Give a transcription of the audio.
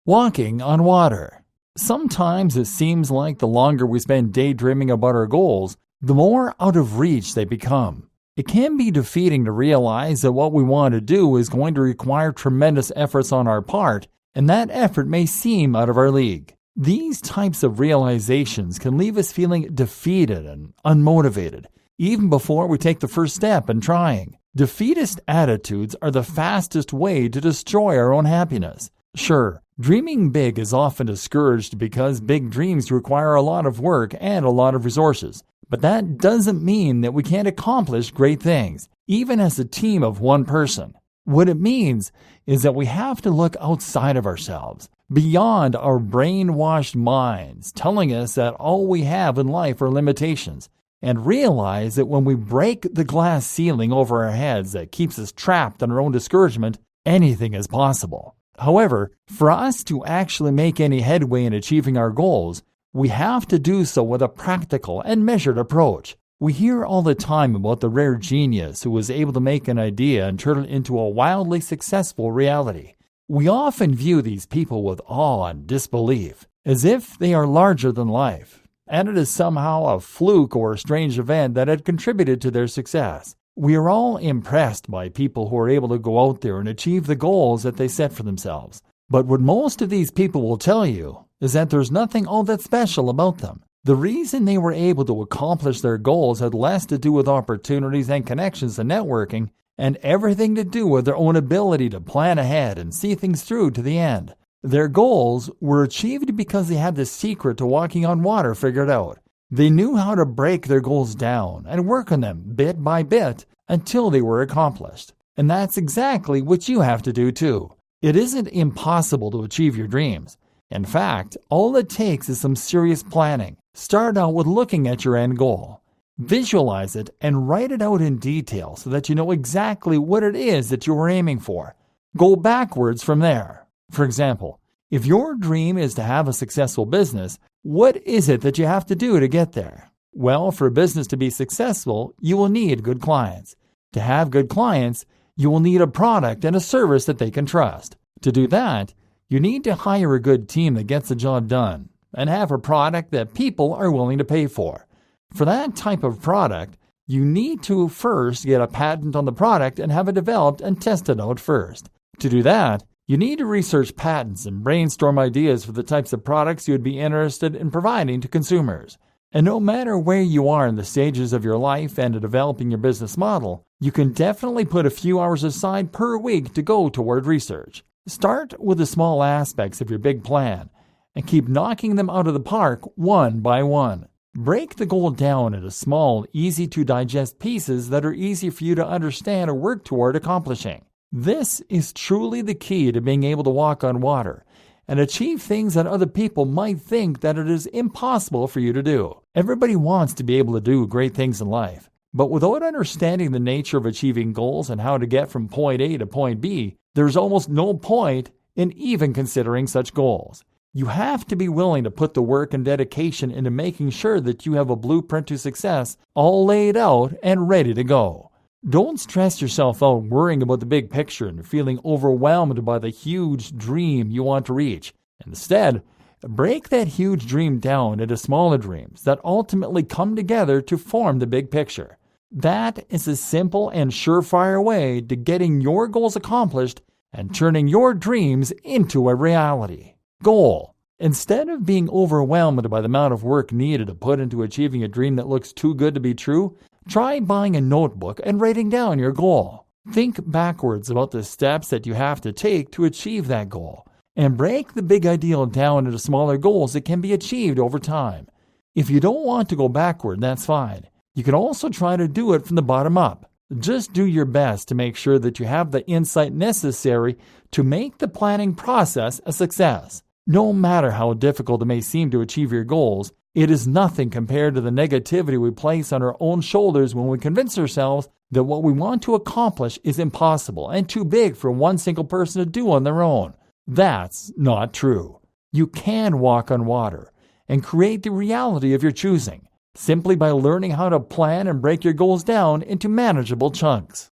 Walking on water. Sometimes it seems like the longer we spend daydreaming about our goals, the more out of reach they become. It can be defeating to realize that what we want to do is going to require tremendous efforts on our part, and that effort may seem out of our league. These types of realizations can leave us feeling defeated and unmotivated, even before we take the first step in trying. Defeatist attitudes are the fastest way to destroy our own happiness. Sure, dreaming big is often discouraged because big dreams require a lot of work and a lot of resources. But that doesn't mean that we can't accomplish great things, even as a team of one person. What it means is that we have to look outside of ourselves, beyond our brainwashed minds telling us that all we have in life are limitations, and realize that when we break the glass ceiling over our heads that keeps us trapped in our own discouragement, anything is possible. However, for us to actually make any headway in achieving our goals, we have to do so with a practical and measured approach. We hear all the time about the rare genius who was able to make an idea and turn it into a wildly successful reality. We often view these people with awe and disbelief, as if they are larger than life, and it is somehow a fluke or a strange event that had contributed to their success. We are all impressed by people who are able to go out there and achieve the goals that they set for themselves. But what most of these people will tell you is that there's nothing all that special about them. The reason they were able to accomplish their goals had less to do with opportunities and connections and networking, and everything to do with their own ability to plan ahead and see things through to the end. Their goals were achieved because they had the secret to walking on water figured out. They knew how to break their goals down and work on them bit by bit until they were accomplished. And that's exactly what you have to do too. It isn't impossible to achieve your dreams. In fact, all it takes is some serious planning. Start out with looking at your end goal. Visualize it and write it out in detail so that you know exactly what it is that you are aiming for. Go backwards from there. For example, if your dream is to have a successful business, what is it that you have to do to get there? Well, for a business to be successful, you will need good clients. To have good clients, you will need a product and a service that they can trust. To do that, you need to hire a good team that gets the job done and have a product that people are willing to pay for. For that type of product, you need to first get a patent on the product and have it developed and tested out first. To do that, you need to research patents and brainstorm ideas for the types of products you would be interested in providing to consumers. And no matter where you are in the stages of your life and in developing your business model, you can definitely put a few hours aside per week to go toward research. Start with the small aspects of your big plan and keep knocking them out of the park one by one. Break the goal down into small, easy-to-digest pieces that are easy for you to understand or work toward accomplishing. This is truly the key to being able to walk on water and achieve things that other people might think that it is impossible for you to do. Everybody wants to be able to do great things in life, but without understanding the nature of achieving goals and how to get from point A to point B, there's almost no point in even considering such goals. You have to be willing to put the work and dedication into making sure that you have a blueprint to success all laid out and ready to go. Don't stress yourself out worrying about the big picture and feeling overwhelmed by the huge dream you want to reach. Instead, break that huge dream down into smaller dreams that ultimately come together to form the big picture. That is a simple and surefire way to getting your goals accomplished and turning your dreams into a reality. Goal. Instead of being overwhelmed by the amount of work needed to put into achieving a dream that looks too good to be true, try buying a notebook and writing down your goal. Think backwards about the steps that you have to take to achieve that goal, and break the big ideal down into smaller goals that can be achieved over time. If you don't want to go backward, that's fine. You can also try to do it from the bottom up. Just do your best to make sure that you have the insight necessary to make the planning process a success. No matter how difficult it may seem to achieve your goals, it is nothing compared to the negativity we place on our own shoulders when we convince ourselves that what we want to accomplish is impossible and too big for one single person to do on their own. That's not true. You can walk on water and create the reality of your choosing, simply by learning how to plan and break your goals down into manageable chunks.